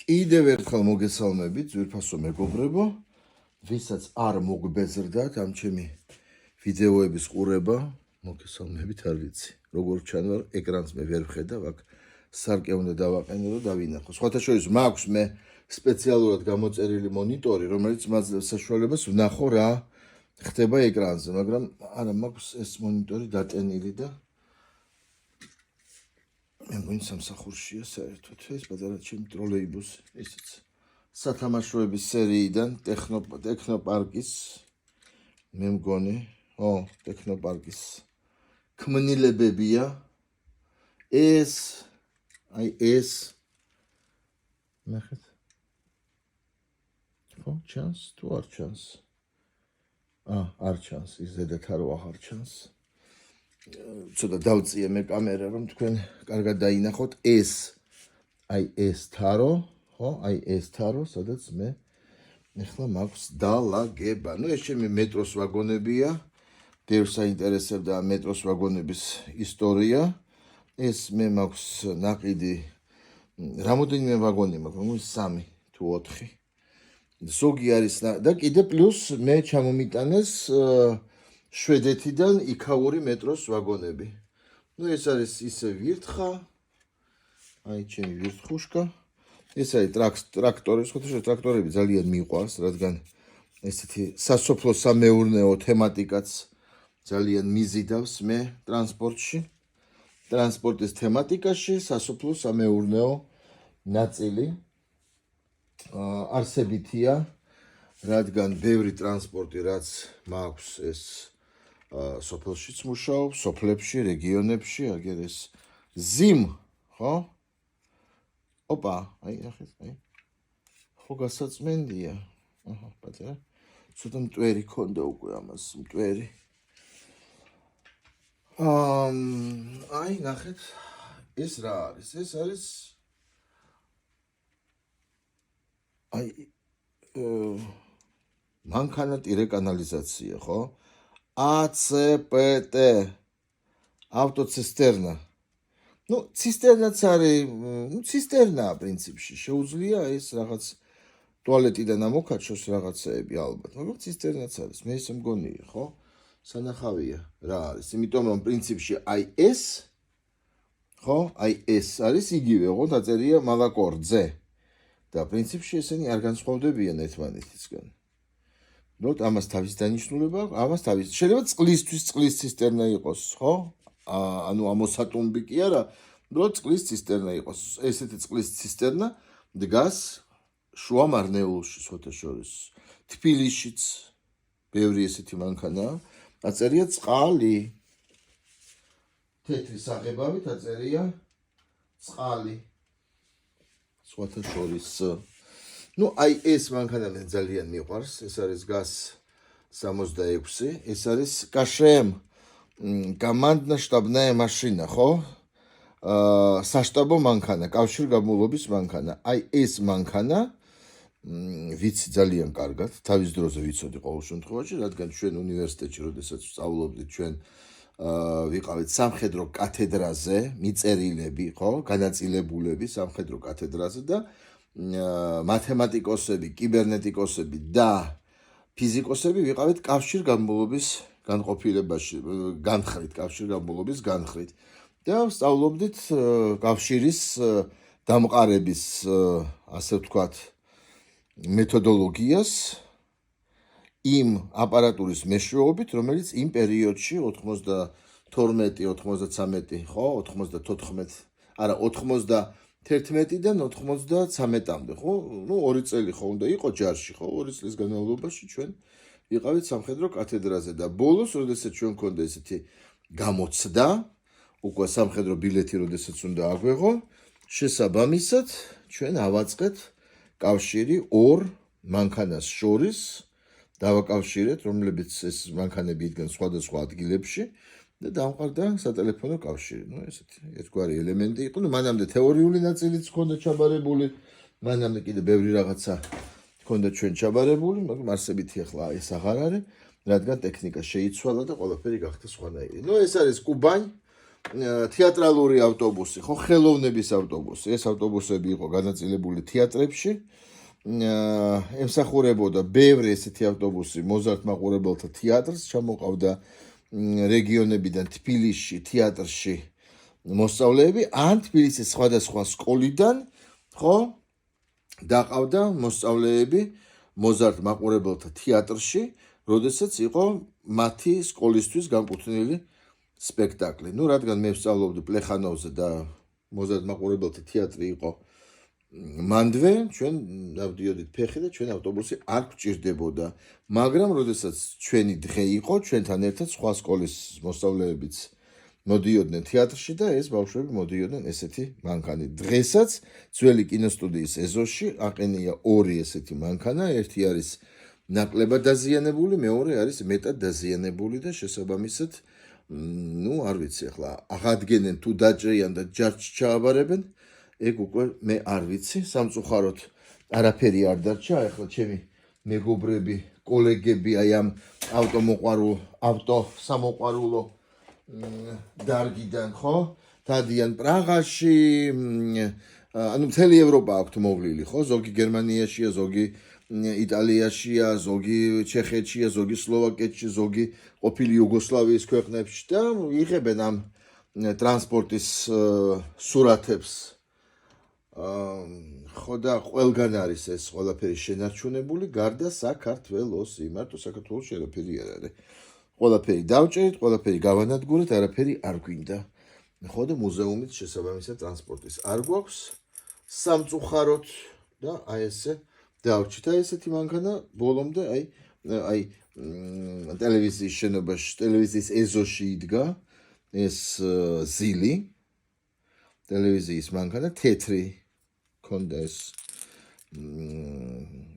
კიდევ ერთხელ მოგესალმებით, ძვირფასო მეგობრებო, ვისაც არ მოგბეზრდათ ამ ჩემი ვიდეოების ყურება, მოგესალმებით, არ ვიცი. როგორ ჩანვარ, ეკრანს მე ვერ ვხედავ, აქ სარკე უნდა დავაყენო და დავინახო. სხვათა შორის მაქვს მე სპეციალურად გამოწერილი მონიტორი, რომელიც მაძლევს საშუალებას ვნახო რა ხდება ეკრანზე, მაგრამ არა მაქვს ეს მონიტორი დატენილი და მე მგონი სამსახურშია საერთოდ ეს პატარა ჩემი ტროლეიბუსი, ისიც სათამაშოების სერიიდან ტექნოპარკის მე მგონი, ტექნოპარკის ქმნილებებია ეს ნახეთ. ჩანს თუ არ ჩანს? არ ჩანს, ის ზედათა რო აღარ ჩანს. ცოტა დავწიე მე კამერა, რომ თქვენ კარგად დაინახოთ. ეს თარო, ეს თარო, სადაც მე ეხლა მაქვს დალაგება. ეს ჩემი მეტროს ვაგონებია. ბევრს საინტერესებდა მეტროს ვაგონების ისტორია. ეს მე მაქვს ნაყიდი რამოდენიმე ვაგონი მაქვს, 3 თუ 4. ზოგი არის და კიდე პლუს მე ჩამომიტანეს შვედეთიდან იქაური მეტროს ვაგონები. ეს არის ისე ვირთხა, ჩემი ვირთხუშკა. ეს არის ტრაქტორი, ტრაქტორები ძალიან მიყვარს, რადგან ესეთი სასოფლო-სამეურნეო თემატიკაც ძალიან მიზიდავს მე ტრანსპორტში. ტრანსპორტის თემატიკაში სასოფლო-სამეურნეო ნაწილი არსებითია, რადგან ბევრი ტრანსპორტი რაც მაქვს ეს სოფელშიც მუშაობს, სოფლებში, რეგიონებში, აგერ ეს ზიმ, ხო? ნახეთ, ხო გასაწმენდია. პატარა. ცოტა მტვერი ქონდა უკვე ამას, მტვერი. ნახეთ, ეს რა არის? ეს არის მანქანატირე კანალიზაცია, ხო? ACPT ავტოცისტერნა. ცისტერნაც არის, ცისტერნაა პრინციპში. შეუძლია ეს რაღაც ტუალეტიდან ამოქაჩოს რაღაცეები ალბათ, მაგრამ ცისტერნაც არის. მე ისე მგონია, ხო? სანახავია რა არის. იმიტომ რომ პრინციპში ეს, ხო? ეს არის იგივე, ხო? დაწერია მალაკორძე. და პრინციპში ესენი არ განსხვავდებიან ერთმანეთისგან. ამას თავის დანიშნულება, ამას თავის. შეიძლება წყლისთვის წყლის ცისტერნა იყოს, ხო? ამოსატუმბი კი არა, წყლის ცისტერნა იყოს. ესეთი წყლის ცისტერნა დგას შუა მარნეულში, სხვათა შორის. თბილისშიც ბევრი ესეთი მანქანაა. აწერია წყალი. თეთრი საღებავით აწერია წყალი. სხვათა შორის. ეს მანქანა მე ძალიან მიყვარს. ეს არის გას 66. ეს არის კაშემ командно-штабная машина, ხო? საშტაბო მანქანა, კავშირგაბმულობის მანქანა. ეს მანქანა ვიცი ძალიან კარგად, თავის დროზე ვიცოდი ყოველ შემთხვევაში, რადგან ჩვენ უნივერსიტეტში, როდესაც ვსწავლობდით, ჩვენ ვიყავით სამხედრო კათედრაზე, მიწერილები, ხო? განაწილებულები სამხედრო კათედრაზე და მათემატიკოსები, კიბერნეტიკოსები და ფიზიკოსები ვიყავით კავშირგაბმულობის განყოფილებაში, კავშირგაბმულობის განხრით. და ვსწავლობდით კავშირის დამყარების, ასე ვთქვათ, მეთოდოლოგიას იმ აპარატურის მეშვეობით, რომელიც იმ პერიოდში 92-93, ხო, 91-დან 93-მდე, ხო? 2 წელი ხო უნდა იყო ჯარში, ხო? 2 წლის განმავლობაში ჩვენ ვიყავით სამხედრო კათედრაზე და ბოლოს, როდესაც ჩვენ მქონდა ესეთი გამოცდა, უკვე სამხედრო ბილეთი, როდესაც უნდა აგვეღო, შესაბამისად, ჩვენ ავაწყეთ კავშირი 2 მანქანას შორის, დავაკავშირეთ, რომლებიც ეს მანქანები იდგნენ სხვადასხვა ადგილებში და დამყარდა სატელეფონო კავშირი. ესეთი ერთგვარი ელემენტი იყო. მანამდე თეორიული ნაწილიც ჰქონდა ჩაბარებული, მანამდე კიდე ბევრი რაღაცა ჰქონდა ჩვენ ჩაბარებული, მაგრამ არსებითი ახლა ეს აღარ არის, რადგან ტექნიკა შეიცვალა და ყველაფერი გახდა სხვანაირი. ეს არის კუბანი. თეატრალური ავტობუსი, ხო, ხელოვნების ავტობუსი. ეს ავტობუსები იყო განაწილებული თეატრებში. ემსახურებოდა ბევრი ესეთი ავტობუსი მოზარდ მაყურებელთა თეატრს, ჩამოყავდა რეგიონებიდან თბილისში თეატრში მოსწავლეები, ან თბილისის სხვადასხვა სკოლიდან, ხო, დაყავდა მოსწავლეები მოზარდ მაყურებელთა თეატრში, როდესაც იყო მათი სკოლისთვის განკუთვნილი სპექტაკლი. ნუ რადგან მე ვსწავლობდი პლეხანოვზე და მოზარდ მაყურებელთა თეატრი იყო მანდვე, ჩვენ დავდიოდით ფეხი და ჩვენ ავტობუსი არ გვჭირდებოდა. მაგრამ როდესაც ჩვენი დღე იყო, ჩვენთან ერთად სხვა სკოლის მოსწავლეებიც მოდიოდნენ თეატრში და ეს ბავშვები მოდიოდნენ ესეთი მანქანით. დღესაც ძველი კინოსტუდიის ეზოში აყენია ორი ესეთი მანქანა, ერთი არის ნაკლებად დაზიანებული, მეორე არის მეტად დაზიანებული და შესაბამისად, ნუ არ ვიცი, ახლა აღადგენენ თუ დაჭრიან და ჯარჯს ჩააბარებენ, ეგ უკვე მე არ ვიცი, სამწუხაროდ არაფერი არ დარჩა, ახლა ჩემი მეგობრები, კოლეგები აი ამ ავტოსამოყვარულო დარგიდან, ხო? დადიან პრაღაში, ანუ მთელი ევროპა აქვთ მოვლილი, ხო? ზოგი გერმანიაშია, ზოგი იტალიაშია, ზოგი ჩეხეთშია, ზოგი სლოვაკეთში, ზოგი ყოფილი იუგოსლავიის ქვეყნებში და იღებენ ამ ტრანსპორტის სურათებს. ხო და ყველგან არის ეს ყველაფერი შენარჩუნებული, გარდა საქართველოს, მარტო საქართველოში არაფერი არ არის. ყველაფერი დავჭერით, ყველაფერი გავანადგურეთ, არაფერი არ გვინდა. ხო და მუზეუმით შესაბამისად ტრანსპორტის არ გვაქვს სამწუხაროდ და აი ესე დავჭით. აი ესეთი მანქანა ბოლომდე აი ტელევიზიის შენობაში, ტელევიზიის ეზოში იდგა ეს ზილი ტელევიზიის მანქანა თეთრი ქონდა ეს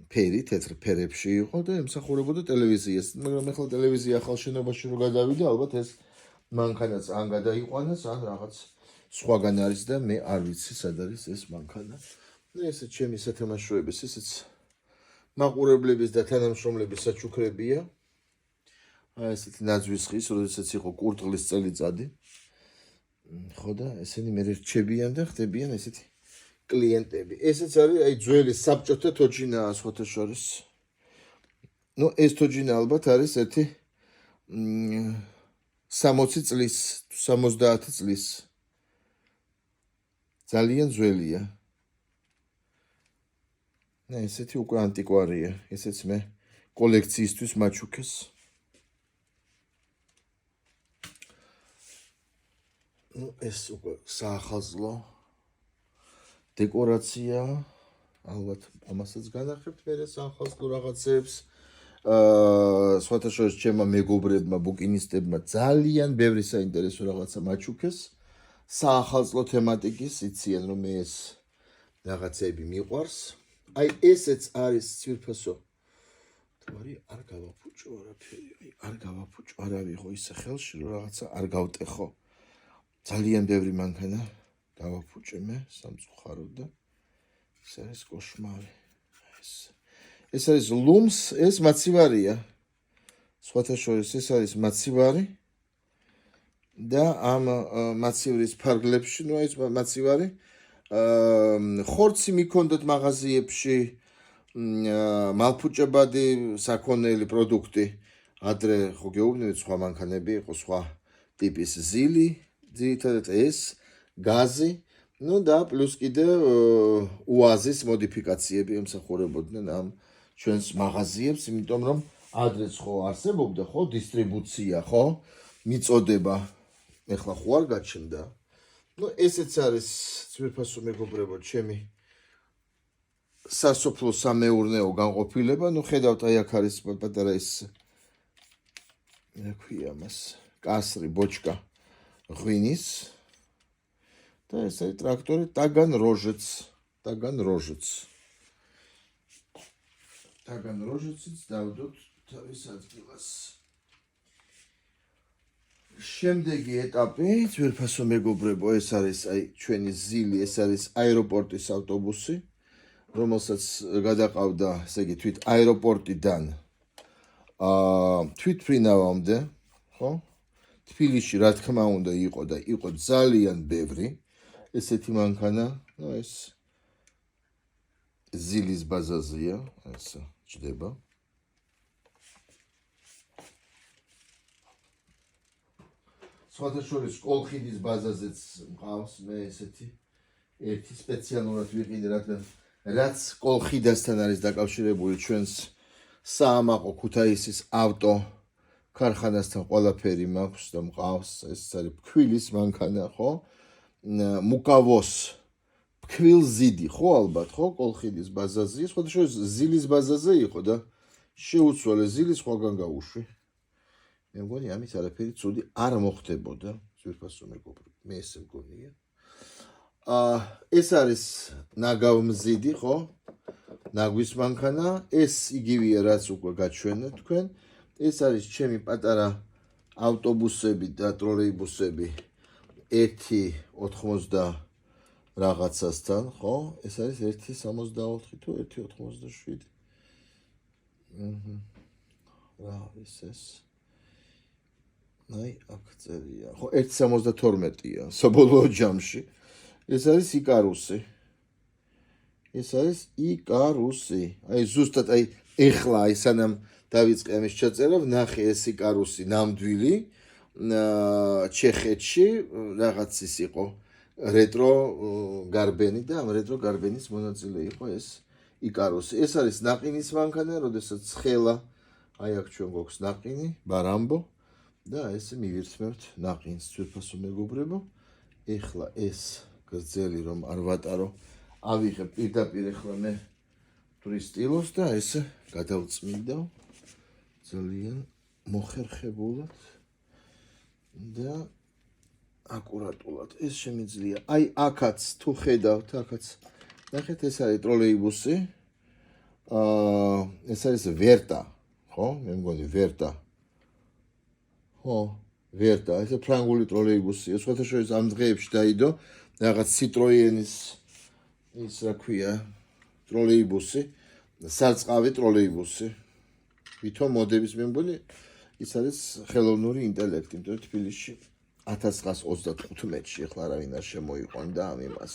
ფერი, თეთრ ფერებში იყო და ემსახურებოდა ტელევიზიას, მაგრამ ახლა ტელევიზია ახალ შენობაში რო გადავიდა, ალბათ ეს მანქანაც ან გადაიყვანეს, ან რაღაც სხვაგან არის და მე არ ვიცი სად არის ეს მანქანა. ესე ჩემი სათამაშოების, ესეც მაყურებლების და თანამშრომლების საჩუქრებია. აი ესეთი ნაძვის ხის, როდესაც იყო კურტღლის წელიწადი. ხო და ესენი მე რჩებიან და ხდებიან ესეთი კლიენტები. ესეც არის აი ძველი საბჭოთა თოჯინაა სხვათა შორის. ნუ ეს თოჯინა ალბათ არის ერთი 60 წლის, 70 წლის. ძალიან ძველია. და ესეთი უკვე ანტიკვარია. ესეც მე კოლექციისთვის მაჩუქეს. ნუ ეს უკვე საახალწლო დეკორაცია, ალბათ ამასაც განახებთ მე საახალწლო რაღაცებს. სხვათა შორის ჩემმა მეგობრებმა, ბუკინისტებმა ძალიან ბევრი საინტერესო რაღაცა მაჩუქეს. საახალწლო თემატიკის, იციან რომ მე ეს რაღაცები მიყვარს. აი ესეც არის ცირფასო. თვარი არ გავაფუჭო არაფერი, არ გავაფუჭო, არ ავიღო ისე ხელში რომ რაღაცა არ გავტეხო. ძალიან ბევრი მანქანა გავაფუჭე მე სამწუხაროდ და ეს არის კოშმარი. ეს არის ლუმს, ეს მაცივარია. სხვათა შორის ეს არის მაცივარი და ამ მაცივრის ფარგლებში, ნუ ეს მაცივარი ხორცი მიქონდათ მაღაზიებში, მალფუჭებადი საქონელი პროდუქტი. ადრე ხო გეუბნებით სხვა მანქანები იყო, სხვა ტიპის ზილი, ძირითადად ეს გაზი, ნუ და პლუს კიდე უაზის მოდიფიკაციები ემსახურებოდნენ ამ ჩვენს მაღაზიებს, იმიტომ რომ ადრეც ხო არსებობდა ხო დისტრიბუცია, ხო მიწოდება. ეხლა ხო არ გაჩნდა. ნუ ესეც არის ძვირფასო მეგობრებო, ჩემი სასოფლო სამეურნეო განყოფილება. ნუ ხედავთ აი აქ არის პატარა ეს რა ქვია მას, კასრი, ბოჩკა ღვინის და ეს არის ტრაქტორი ტაგან როჟეც. ტაგან როჟეციც დავდოთ თავის ადგილას. შემდეგი ეტაპი, ძვირფასო მეგობრებო, ეს არის აი ჩვენი ზილი, ეს არის აეროპორტის ავტობუსი, რომელსაც გადაყავდა, ესე იგი, თვით აეროპორტიდან თვითმფრინავამდე, ხო? თბილისში რა თქმა უნდა იყო და იყო ძალიან ბევრი ესეთი მანქანა, ну ეს ზილის ბაზაზია, ეს ჭდება. სხვადასხვა კოლხიდის ბაზაზეც მყავს მე ესეთი ერთი სპეციალურად ვიყიდე, რადგან რაც კოლხიდასთან არის დაკავშირებული ჩვენს საამაყო ქუთაისის ავტო ქარხანასთან ყველაფერი მაქვს და მყავს, ეს არის ფქვილის მანქანა, ხო? მუკავოს ფქვილზიდი, ხო ალბათ, ხო? კოლხიდის ბაზაზია, სხვადასხვა ზილის ბაზაზე იყო და შეუცვალე ზილის სხვაგან გავუშვი. მე მგონი ამის არაფერი ცუდი არ მოხდებოდა, ძვირფასო მეგობრებო, მე ესე მგონია. ეს არის ნაგავმზიდი, ხო? ნაგვის მანქანა, ეს იგივეა რაც უკვე გაჩვენეთ თქვენ. ეს არის ჩემი პატარა ავტობუსები და ტროლეიბუსები 1.80 რაღაცასთან, ხო? ეს არის 1.64 თუ 1.87. რა არის ეს? აი, აქ წერია. ხო, 1.72-ია საბოლოო ჯამში. ეს არის იკარუსი. ეს არის იკარუსი. აი, ზუსტად აი ეხლა აი სანამ დავიწყე ამის ჩაწერა, ვნახე ეს იკარუსი ნამდვილი ჩეხეთში რაღაც ის იყო რეტრო გარბენი და ამ რეტრო გარბენის მონაწილე იყო ეს იკარუსი. ეს არის ნაყინის მანქანა, როდესაც ხელა აი აქ ჩვენ გვაქვს ნაყინი, ბარამბო და ესე მივირთმევთ ნაყინს, ძვირფასო მეგობრებო. ეხლა ეს გრძელი რომ არ ვატარო, ავიღებ პირდაპირ ეხლა მე ტურისტილოს და ესე გადავწმინდავ ძალიან მოხერხებულად და აკურატულად. ეს შემიძლია. აი აქაც თუ ხედავთ, აქაც ნახეთ, ეს არის ტროლეიბუსი. ეს არის ვერტა, ხო? მე მგონი ვერტა. ხო, ვერტა, ეს ფრანგული ტროლეიბუსია. სხვათაშორის ამ დღეებში დაიდო რაღაც Citroën-ის ის რა ქვია, ტროლეიბუსი, სარწყავი ტროლეიბუსი. ვითომ მოდების მე მგონი ის არის ხელოვნური ინტელექტი, იმიტომ თბილისში 1935-ში ახლა არავინ არ შემოიყვანდა ამ იმას.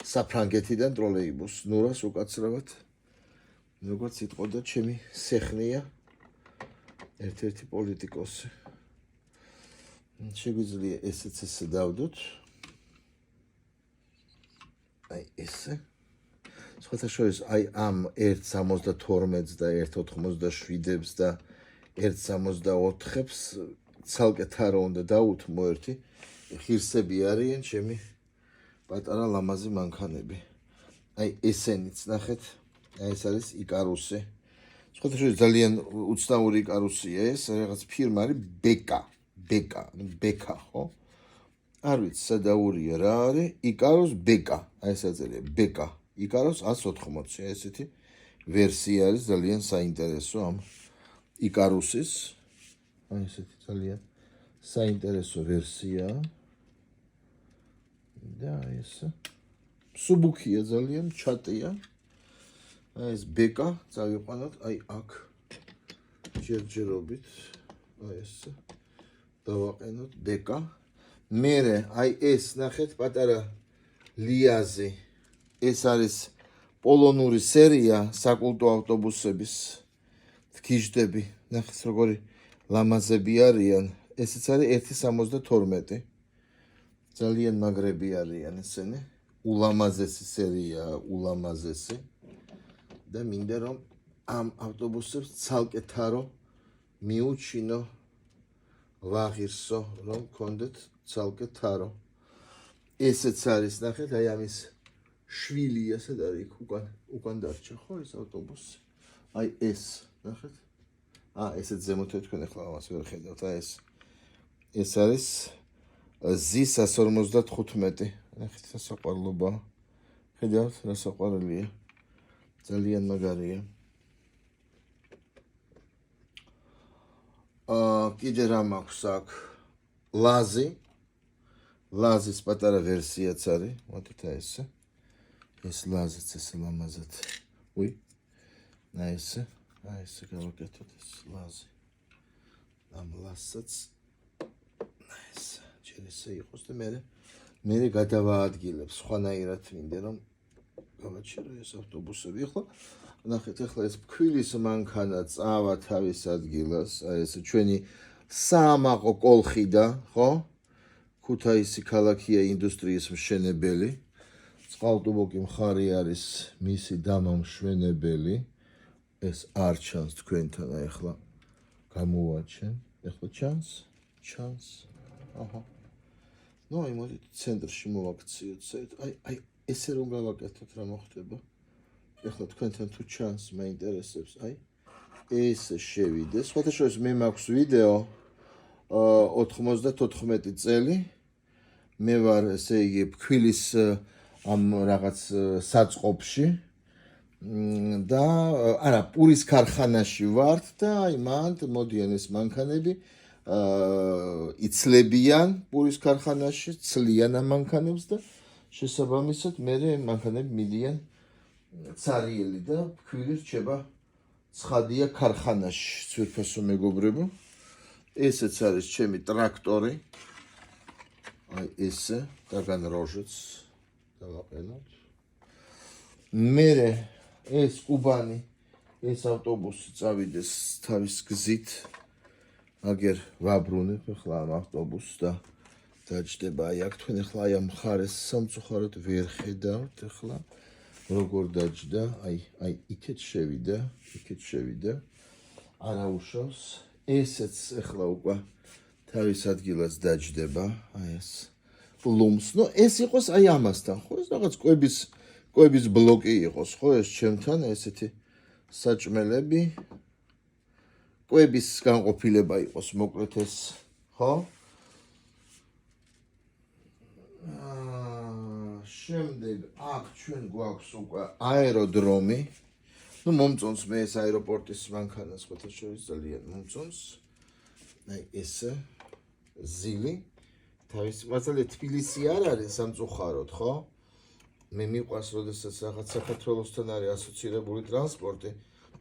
საფრანგეთიდან ტროლეიბუს, ნურას უკაცრავად. როგორც იტყოდა ჩემი სეხნია ერთ-ერთი პოლიტიკოსი. შეგვიძლია ესეც ესე დავდოთ. აი ესე. სხვათაშორის აი ამ 1.72-ს და 1.87-ს და 1.64-ს ცალკე თარო უნდა დაუთმო ერთი. ღირსები არიან ჩემი პატარა ლამაზი მანქანები. აი ესენიც ნახეთ. აი ეს არის იკარუსი. სხვათაშორის ძალიან უცნაური იკარუსია ეს, რაღაც ფირმა არის ბეკა, ხო? არ ვიცი სადაურია რა არის, იკარუს ბეკა. აი ეს აწერია ბეკა. იკარუს 180, ესეთი ვერსია არის ძალიან საინტერესო ამ იკარუსის. აი ესეთი ძალიან საინტერესო ვერსია. და ეს სუბუქია ძალიან, ჩატია. აი ეს ბეკა წავიყვანოთ, აი აქ ჯერჯერობით. აი ეს დავაყენოთ ბეკა. მერე აი ეს ნახეთ პატარა ლიაზი. ეს არის პოლონური სერია საკულტო ავტობუსების თქიჟდები. ნახეთ როგორი ლამაზები არიან. ესეც არის 1.72. ძალიან მაგრები არიან ესენი. ულამაზესი სერია, ულამაზესი. და მინდა რომ ამ ავტობუსებს ცალკე თარო მიუჩინო, ვაღირსო, რომ გქონდეთ ცალკე თარო. ესეც არის, ნახეთ, აი ამის შვილი, ასეთ არის უკან დარჩა, ხო, ეს ავტობუსი. აი ეს, ნახეთ. ესეც ზემოთ თქვენ ახლა ამას ვერ ხედავთ, აი ეს არის Z155. ნახეთ, სასაყვარლობა. ხედავთ, რა საყვარელია. ძალიან მაგარია. კიდე რა მაქვს აქ? ლაზის პატარა ვერსიაც არის. მოდით აი ესე. ეს ლაზიც ესე ლამაზად. აი ესე გავაკეთოთ ეს ლაზი. ამ ლაზსაც ესე იყოს და მე გადავაადგილებ სხვანაირად მინდა რომ გავაჩერო ეს ავტობუსები ხო ნახეთ ახლა ეს ფქვილის მანქანა წავა თავის ადგილას აი ეს ჩვენი საამაყო კოლხიდა ხო ქუთაისი ქალაქია ინდუსტრიის მშენებელი წყალტუბოკი მხარი არის მისი დამამშვენებელი ეს არ ჩანს თქვენთან ახლა გამოვაჩენ ახლა ჩანს აჰა ნუ აი მოდით ცენტრში მოვაქციოთ აი ესე რომ გავაკეთოთ რა მოხდება ახლა თქვენთან თუ ჩანს მაინტერესებს აი ეს შევიდეს სხვათა შორის მე მაქვს ვიდეო 94 წელი მე ვარ ესე იგი ფქვილის ამ რაღაც საწყობში და არა პურის ქარხანაში ვართ და აი მანდ მოდიან ეს მანქანები იცლებიან პურის ქარხანაში ცლიან ამ მანქანებს და შესაბამისად მე მანქანები მიდიან ცარიელი და ფქვილი რჩება ცხადია ქარხანაში ძვირფასო მეგობრებო ესეც არის ჩემი ტრაქტორი აი ესე დაგან როჟეც დავაყენოთ მე ეს კუბანი ეს ავტობუსი წავიდეს თავის გზით აგერ ვაბრუნებ ახლა ამ ავტობუსს და დაჯდება აი აქ თქვენ ახლა აი ამ მხარეს სამწუხაროდ ვერ ხედავთ ახლა როგორ დაჯდა აი იქეთ შევიდა არა უშავს ესეც ახლა უკვე თავის ადგილას დაჯდება აი ეს ლუმს ნუ ეს იყოს აი ამასთან ხო ეს რაღაც კვების ბლოკი იყოს ხო ეს ჩემთან ესეთი საჭმელები კვების განყოფილება იყოს მოკლედ ეს ხო შემდეგ აქ ჩვენ გვაქვს უკვე აეროდრომი ნუ მომწონს მე ეს აეროპორტის მანქანა სხვათა შორის ძალიან მომწონს აი ესე ზილი თავის მასალე თბილისი არ არის სამწუხაროდ ხო მე მიყვარს როდესაც რაღაც საქართველოსთან არის ასოცირებული ტრანსპორტი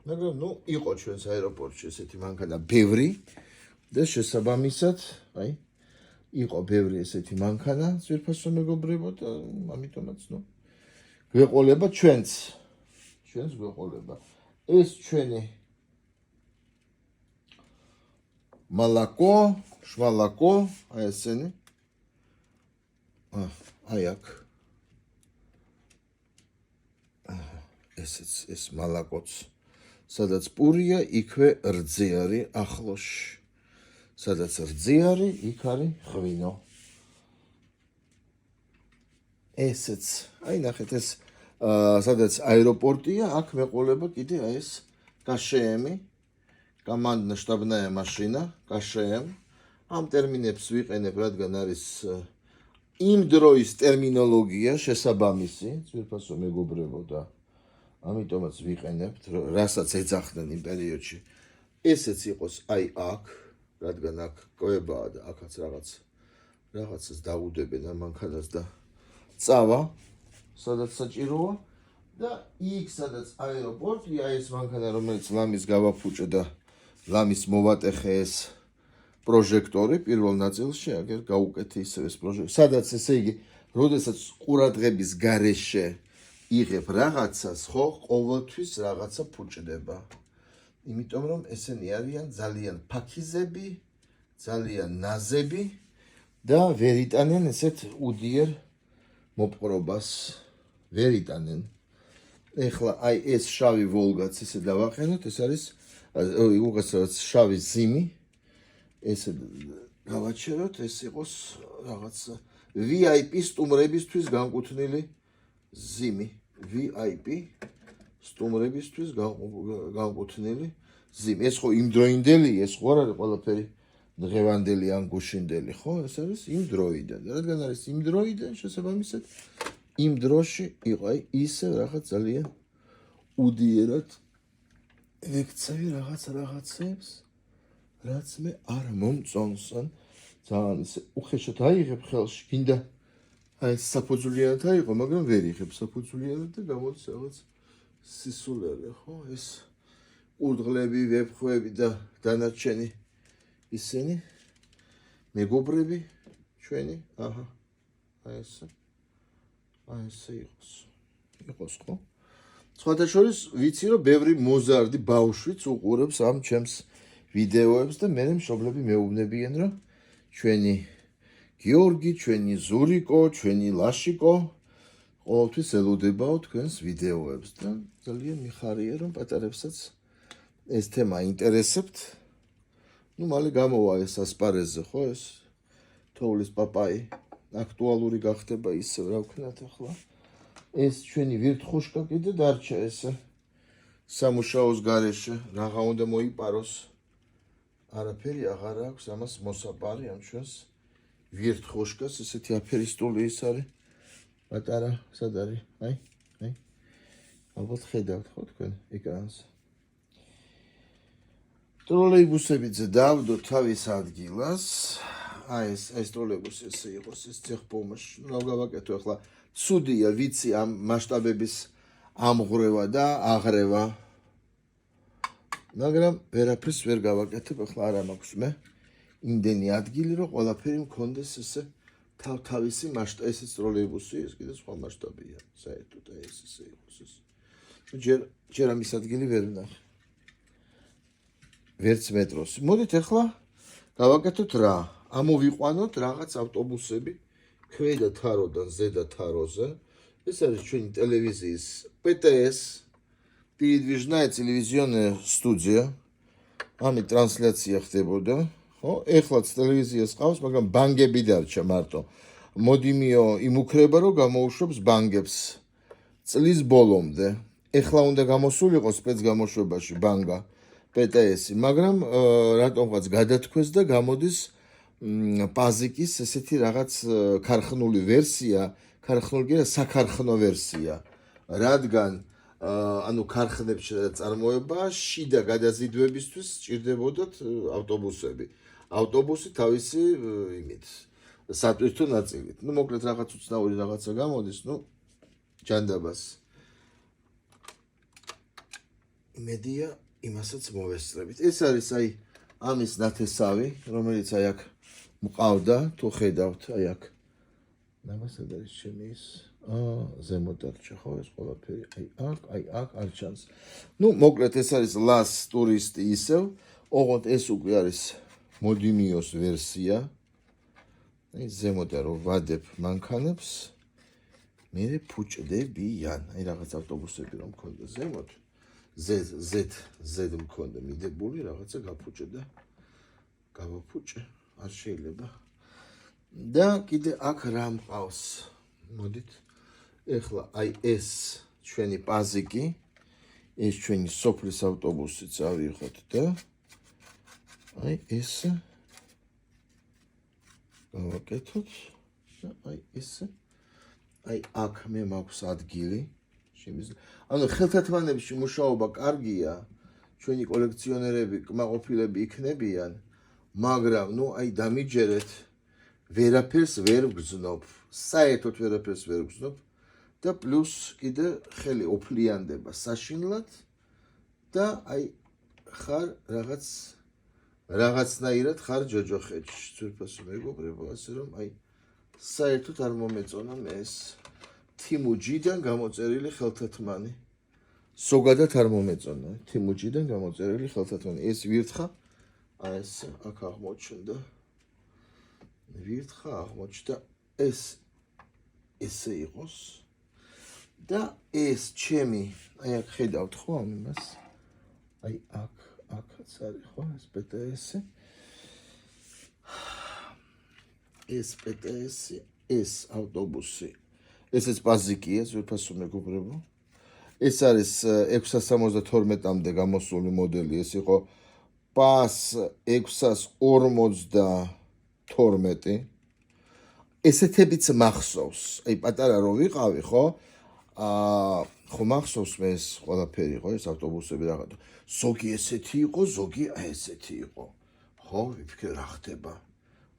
მაგრამ ნუ იყო ჩვენს აეროპორტში ესეთი მანქანა ბევრი და შესაბამისად აი იყო ბევრი ესეთი მანქანა ძვირფასო მეგობრებო და ამიტომაც ნუ გვეყოლება ჩვენს გვეყოლება ეს ჩვენი მალაკო შვალაკო აი ესენი აი აქ ესეც ეს მალაკოც სადაც პურია იქვე რძე არის ახლოში სადაც რძე არის იქ არის ღვინო ესეც აი ნახეთ ეს სადაც აეროპორტია აქ მეყოლება კიდე აი ეს კაშემი командно-штабная машина კაშემ ამ ტერმინებს ვიყენებ რადგან არის იმ დროის ტერმინოლოგია შესაბამისი ძვირფასო მეგობრებო და ამიტომაც ვიყენებთ რასაც ეძახდნენ იმ პერიოდში ესეც იყოს აი აქ რადგან აქ კვებაა და აქაც რაღაცას დაუდებენ ამ მანქანას და წავა სადაც საჭიროა და იქ სადაც აეროპორტია ეს მანქანა რომელიც ლამის გავაფუჭე და ლამის მოვატეხე ეს პროჟექტორი პირველ ნაწილში აგერ გაუკეთე ისევ ეს პროჟექტორი სადაც ესე იგი როდესაც ყურადღების გარეშე იღებ რაღაცას ხო ყოველთვის რაღაცა ფუჭდება იმიტომ რომ ესენი არიან ძალიან ფაქიზები ძალიან ნაზები და ვერ იტანენ ესეთ უდიერ მოპყრობას ვერ იტანენ ეხლა აი ეს შავი ვოლგაც ესე დავაყენოთ ეს არის უგასრაც შავი ზიმი ესე გავაჩეროთ ეს იყოს რაღაც VIP სტუმრებისთვის განკუთვნილი ზიმი VIP სტუმრებისთვის განკუთვნილი ზიმი ეს ხო იმ დროინდელი ეს ხო არ არის ყველაფერი დღევანდელი ან გუშინდელი ხო ეს არის იმ დროიდან რადგან არის იმ დროიდან შესაბამისად იმ დროში იყო აი ისე რაღაც ძალიან უდიერად ვექცევი რაღაცებს რაც მე არ მომწონს ან ძალიან ისე უხეშად აიღებ ხელში გინდა აი საფუძვლიანად აიღო მაგრამ ვერ იღებ საფუძვლიანად და გამოდის რაღაც სისულელე ხო ეს ურდღლები ვეფხვები და დანარჩენი ისინი მეგობრები ჩვენი, აჰა. აი ესე იყოს ხო? სხვათა შორის ვიცი რომ ბევრი მოზარდი ბავშვიც უყურებს ამ ჩემს ვიდეოებს და მე მშობლები მეუბნებიან რომ ჩვენი გიორგი, ჩვენი ზურიკო, ჩვენი ლაშიკო ყოველთვის ელოდებაო თქვენს ვიდეოებს და ძალიან მიხარია რომ პატარებსაც ეს თემა ინტერესებთ. ნუ მალე გამოვა ეს ასპარეზზე ხო ეს თოვლის პაპაი აქტუალური გახდება ისევ რა ვქნათ ახლა. ეს ჩვენი ვირთხუშკა კიდე დარჩა ესე სამუშაოს გარეშე რაღა უნდა მოიპაროს არაფერი აღარ აქვს ამას მოსაპარი ამ ჩვენს ვირთხუშკას ესეთი აფერისტული ის არის პატარა სად არის აი ალბათ ხედავთ ხო თქვენ ეკრანს ტროლეიბუსებიც დავდო თავის ადგილას აი ეს ტროლეიბუსი ესე იყოს ეს ციხბომაში რა გავაკეთო ახლა ცუდია ვიცი ამ მასშტაბების ამღრევა და აღრევა მაგრამ ვერაფერს ვერ გავაკეთებ ახლა არა მაქვს მე იმდენი ადგილი რომ ყველაფერი მქონდეს ესე თავისი მასშტაბი ესეც ტროლეიბუსი ეს კიდე სხვა მასშტაბია საერთოდ ეს ესე იყოს ეს ჯერ ამის ადგილი ვერ ვნახე ვერც მეტროს მოდით ახლა გავაკეთოთ რა ამოვიყვანოთ რაღაც ავტობუსები ქვედა თაროდან ზედა თაროზე ეს არის ჩვენი ტელევიზიის PTS передвижная телевизионная студия ამით ტრანსლაცია ხდებოდა ხო ეხლაც ტელევიზიას ყავს მაგრამ ბანგები დარჩა მარტო მოდიმიო იმუქრება რომ გამოუშვებს ბანგებს წლის ბოლომდე ეხლა უნდა გამოსულიყო სპეცგამოშვებაში ბანგა PTS-ი მაგრამ რატომღაც გადათქვეს და გამოდის პაზიკის ესეთი რაღაც ქარხნული ვერსია, ქარხნული კი არა, საქარხნო ვერსია. რადგან ანუ ქარხნებში წარმოება შიდა გადაზიდვებისთვის სჭირდებოდათ ავტობუსები. ავტობუსი თავისი იმით სატვირთო ნაწილით. ნუ მოკლედ რაღაც უცნაური რაღაცა გამოდის, ნუ ჯანდაბას. იმედია იმასაც მოვესწრებით. ეს არის აი ამის ნათესავი, რომელიც აი აქ მყავდა, თუ ხედავთ, აი აქ. ნამასად არის ჩემი ის ზემოთ დარჩა ხო ეს ყველაფერი. აი აქ არ ჩანს. ნუ მოკლედ ეს არის ლას ტურისტი ისევ, ოღონდ ეს უკვე არის მოდიმიოს ვერსია. აი ზემოდან რომ ვადებ მანქანებს, მე ფუჭდებიან. აი რაღაც ავტობუსები რომ მქონდა ზემოთ. ზედ მქონდა მიდებული რაღაცა გაფუჭდა. გავაფუჭე. არ შეიძლება. და კიდე აქ რა მყავს. მოდით. ეხლა აი ეს ჩვენი პაზიკი, ეს ჩვენი სოფლის ავტობუსი წავიღოთ და აი ეს გავაკეთოთ და აი ეს აი აქ მე მაქვს ადგილი. ანუ ხელთათმანებში მუშაობა კარგია, ჩვენი კოლექციონერები, კმაყოფილები იქნებიან, მაგრამ ნუ აი დამიჯერეთ ვერაფერს ვერ ვგზნობ, საერთოდ ვერაფერს ვერ ვგზნობ და პლუს კიდე ხელი ოფლიანდება საშინლად და აი ხარ რაღაცნაირად ხარ ჯოჯოხეთში, ძვირფასო მეგობრებო, ასე რომ აი საერთოდ არ მომეწონა მე ეს თიმუჯიდან გამოწერილი ხელთათმანი. ზოგადად არ მომეწონა თიმუჯიდან გამოწერილი ხელთათმანი. ეს ვირთხა აი ეს აქ აღმოჩნდა. ვირთხა აღმოჩნდა ეს ესე იყოს და ეს ჩემი აი აქ ხედავთ ხო ამ იმას? აი აქაც არის ხო ეს PTS-ი. ეს PTS-ი, ეს ავტობუსი ესეც პაზიკია, ძვირფასო მეგობრებო. ეს არის 672-მდე გამოსული მოდელი, ეს იყო PAS 652. ესეთებიც მახსოვს. აი პატარა რო ვიყავი, ხო? ხო მახსოვს მე ეს ყველაფერი, ხო, ეს ავტობუსები რაღაცა. ზოგი ესეთი იყო, ზოგი აი ესეთი იყო. ხო, ვიფიქრე რა ხდება.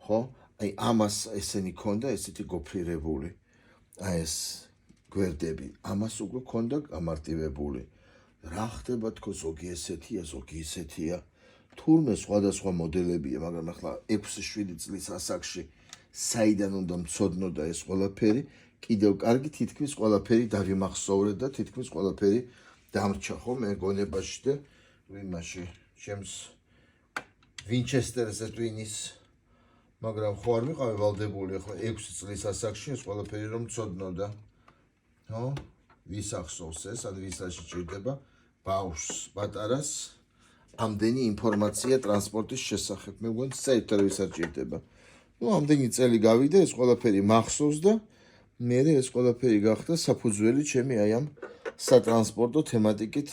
ხო? აი ამას ესენი ქონდა, ესეთი გოფრირებული. აი ეს გვერდები, ამას უკვე ქონდა გამარტივებული. რა ხდება თქო ზოგი ესეთია, ზოგი ისეთია. თურმე სხვადასხვა მოდელებია, მაგრამ ახლა 6-7 წლის ასაკში საიდან უნდა მცოდნოდა ეს ყველაფერი, კიდევ კარგი თითქმის ყველაფერი დავიმახსოვრე და თითქმის ყველაფერი დამრჩა ხო მე გონებაში და იმაში ჩემს ვინჩესტერზე ტვინის მაგრამ ხო არ ვიყავი ვალდებული ახლა 6 წლის ასაკში ეს ყველაფერი რომ მცოდნოდა ხო ვის ახსოვს ეს ან ვისაც ჭირდება ბავშვს პატარას ამდენი ინფორმაცია ტრანსპორტის შესახებ მე მგონი საერთოდ ვისაც ჭირდება ну ამდენი წელი გავიდა ეს ყველაფერი მახსოვს და მე ეს ყველაფერი გახდა საფუძველი ჩემი აი ამ სატრანსპორტო თემატიკით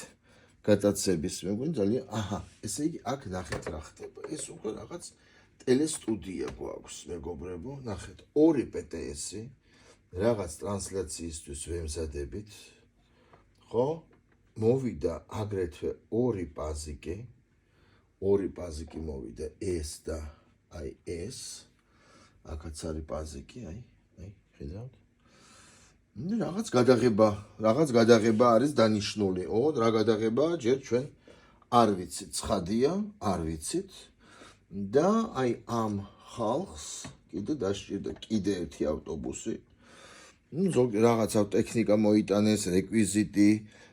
გადაცების მე მგონი ძალიან აჰა ესე იგი აქ ნახეთ რა ხდება ეს უკვე რაღაც ტელესტუდია გვაქვს მეგობრებო ნახეთ 2 პტს-ი რაღაც ტრანსლაციისთვის ვემზადებით ხო მოვიდა აგრეთვე 2 პაზიკი მოვიდა ეს და აი ეს აქაც არის პაზიკი აი ხედავთ რაღაც გადაღება არის დანიშნული რა გადაღებაა ჯერ ჩვენ არ ვიცით ცხადია არ ვიცით და აი ამ ხალხს კიდე დასჭირდა კიდე ერთი ავტობუსი ზოგი რაღაცა ტექნიკა მოიტანეს რეკვიზიტი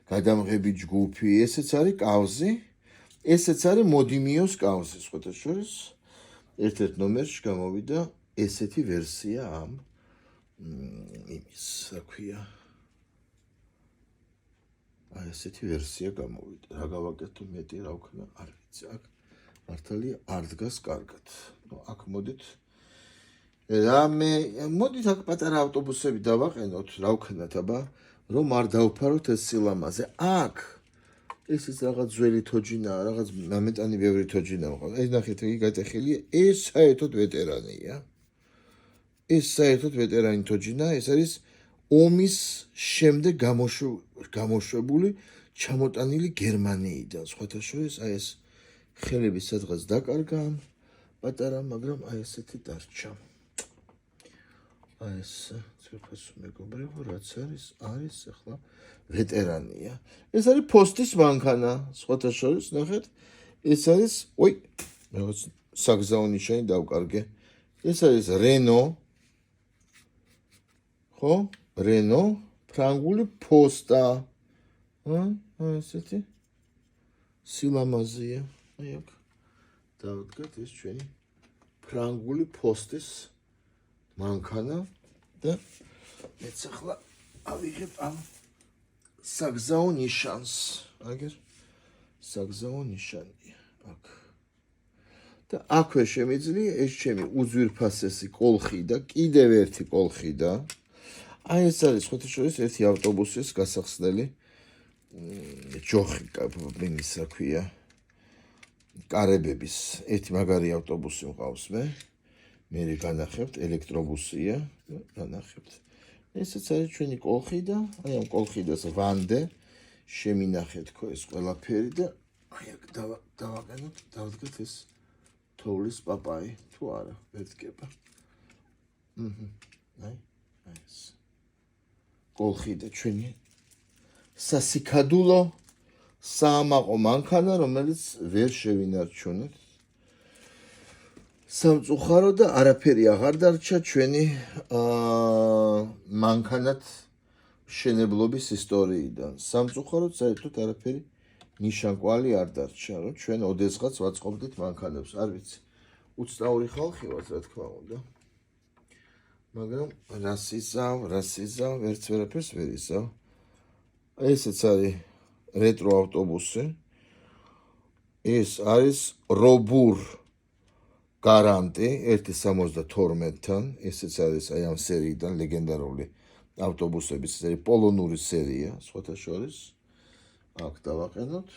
გადამღები ჯგუფი ესეც არის კავზი ესეც არის მოდინიოს კავზი სხვათა შორის ერთ-ერთ ნომერში გამოვიდა ესეთი ვერსია ამ იმის რა ქვია აი ესეთი ვერსია გამოვიდა რა გავაკეთო მეტი რა ვქნა არ ვიცი აქ მართალია არ დგას კარგად ნუ აქ მოდით აქ პატარა ავტობუსები დავაყენოთ რა ვქნათ აბა რომ არ დავფაროთ ეს სილამაზე აქ ესეც რაღაც ძველი თოჯინაა რაღაც მომენტანი ბევრი თოჯინა მყავს ეს ნახეთ იგი გატეხილია ეს საერთოდ ვეტერანია ეს საერთოდ ვეტერანი თოჯინა ეს არის ომის შემდეგ გამოშვებული ჩამოტანილი გერმანიიდან სხვათა შორის აი ეს ხელები სადღაც დაკარგან პატარა მაგრამ აი ესეთი დარჩა აი ეს ციფრს მეგობრებო რაც არის ახლა ვეტერანია ეს არის პოსტის მანქანა სხვათა შორის ნახეთ ეს არის რაღაც საგზაო ნიშანი დავკარგე ეს არის რენო ხო რენო ფრანგული პოსტა ესეთი სილამაზეა აი აქ დავდგათ ეს ჩვენი ფრანგული პოსტის მანქანა და მეც ახლა ავიღებ ამ საგზაო ნიშანს აგერ საგზაო ნიშანია აქ და აქვე შემიძლია ეს ჩემი უძვირფასესი კოლხი და კიდევ ერთი კოლხი და აი ეს არის სხვათა შორის ერთი ავტობუსის გასახსნელი ჯოხი იმის რა ქვია კარებების ერთი მაგარი ავტობუსი მყავს მე განახებთ ელექტრობუსია განახებთ ესეც არის ჩვენი კოლხი და აი ამ კოლხიდას ვანდე შემინახეთ ხო ეს ყველაფერი და აი აქ დავაყენოთ დავდგეთ ეს თოვლის პაპაი თუ არა ვედგება აი ეს კოლხი და ჩვენი სასიქადულო საამაყო მანქანა რომელიც ვერ შევინარჩუნეთ სამწუხარო და არაფერი აღარ დარჩა ჩვენი მანქანat მშენებლობის ისტორიიდან სამწუხაროდ საერთოდ არაფერი ნიშანკვალი არ დარჩა რომ ჩვენ ოდესღაც ვაწყობდით მანქანებს არ ვიცი უცნაური ხალხი ვართ რა თქმა უნდა მაგრამ რასიზავ ვერც ვერაფერს ვერ ისავ ესეც არის რეტრო ავტობუსი ეს არის რობურ გარანტი 1.72-თან ესეც არის აი ამ სერიიდან ლეგენდარული ავტობუსების სერია პოლონური სერია სხვათა შორის აქ დავაყენოთ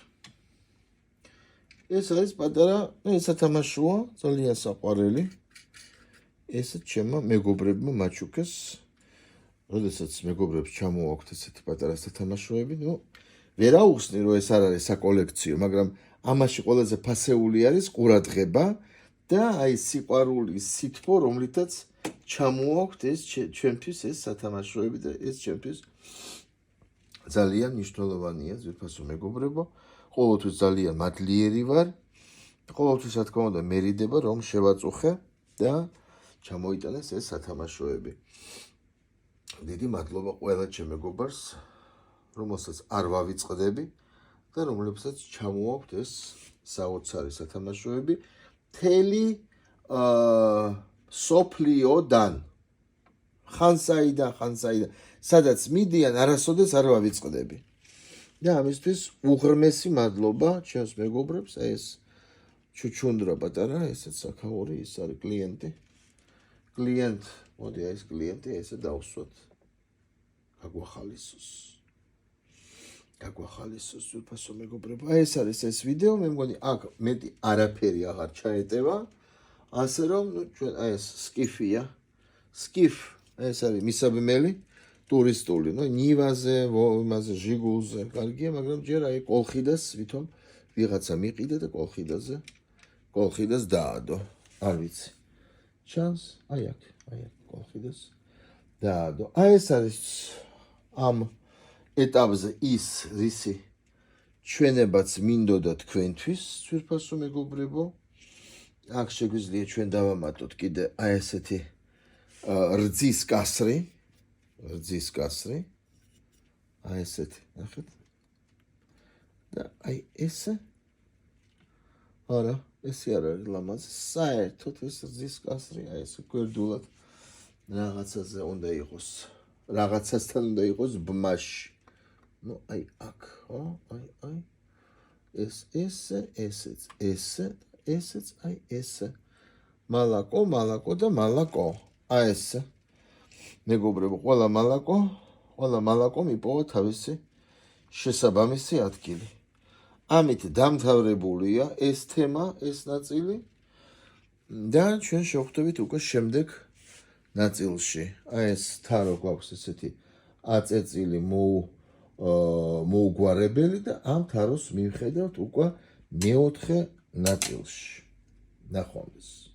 ეს არის პატარა სათამაშოა ძალიან საყვარელი ესეც ჩემმა მეგობრებმა მაჩუკეს როდესაც მეგობრებს ჩამოაქვთ ესეთი პატარა სათამაშოები ნუ ვერ აუხსნი რომ ეს არ არის საკოლექციო მაგრამ ამაში ყველაზე ფასეული არის ყურადღება და აი სიყვარული სითბო რომლითაც ჩამოაქვთ ეს ჩვენთვის ეს სათამაშოები და ეს ჩვენთვის ძალიან მნიშვნელოვანია ძვირფასო მეგობრებო ყოველთვის ძალიან მადლიერი ვარ ყოველთვის რა თქმა უნდა მერიდება რომ შევაწუხე და ჩამოიტანეს ეს სათამაშოები. დიდი მადლობა ყველა ჩემ მეგობარს, რომელსაც არ ვავიწყდები და რომლებსაც ჩამოაქვთ ეს საოცარი სათამაშოები მთელი სოფლიოდან. ხან-საიდან, სადაც მიდიან, არასოდეს არ ვავიწყდები. და ამისთვის უღრმესი მადლობა ჩემს მეგობრებს, ეს ჩუჩუნდრა პატარა, ესეც საქაური, ის არის კლიენტი. მოდი ეს კლიენტი, ესე დავსვათ. გაგვახალისოს სულფასო მეგობრებო. ეს არის ეს ვიდეო, მე მგონი აქ მეტი არაფერი აღარ ჩაეტევა. ასე რომ, ჩვენ ეს სკიფია. სკიფ, ეს არის მისაბმელი, ტურისტული, ნივაზე, იმაზე, ჟიგულზე, კარგია, მაგრამ ჯერ აი კოლხიდას ვითომ ვიღაცა მიყიდა და კოლხიდას დაადო. არ ვიცი. ჩანს, აი აქ, კოლხიდას დაადო. აი ეს არის ამ ეტაპზე ის რისი ჩვენებაც მინდოდა თქვენთვის, ძვირფასო მეგობრებო. აქ შეგვიძლია ჩვენ დავამატოთ კიდე აი ესეთი რძის კასრი. აი ესეთი, ნახეთ. და აი ესე. არა, ესე არ არის ლამაზი. საერთოდ ეს რძის კასრი, აი ესე გვერდულად რაღაცაზე უნდა იყოს. რაღაცასთან უნდა იყოს ბმაში. აი აქ, ხო? აი. ესეც, აი ესე. მალაკო და მალაკო. აი ესე. მეგობრებო, ყველა მალაკო მიპოვა თავისი შესაბამისი ადგილი. ამით დამთავრებულია ეს თემა, ეს ნაწილი და ჩვენ შევხვდებით უკვე შემდეგ ნაწილში. აი ეს თარო გვაქვს ესეთი აწეწილი მოუგვარებელი და ამ თაროს მივხედავთ უკვე მეოთხე ნაწილში. ნახვამდის.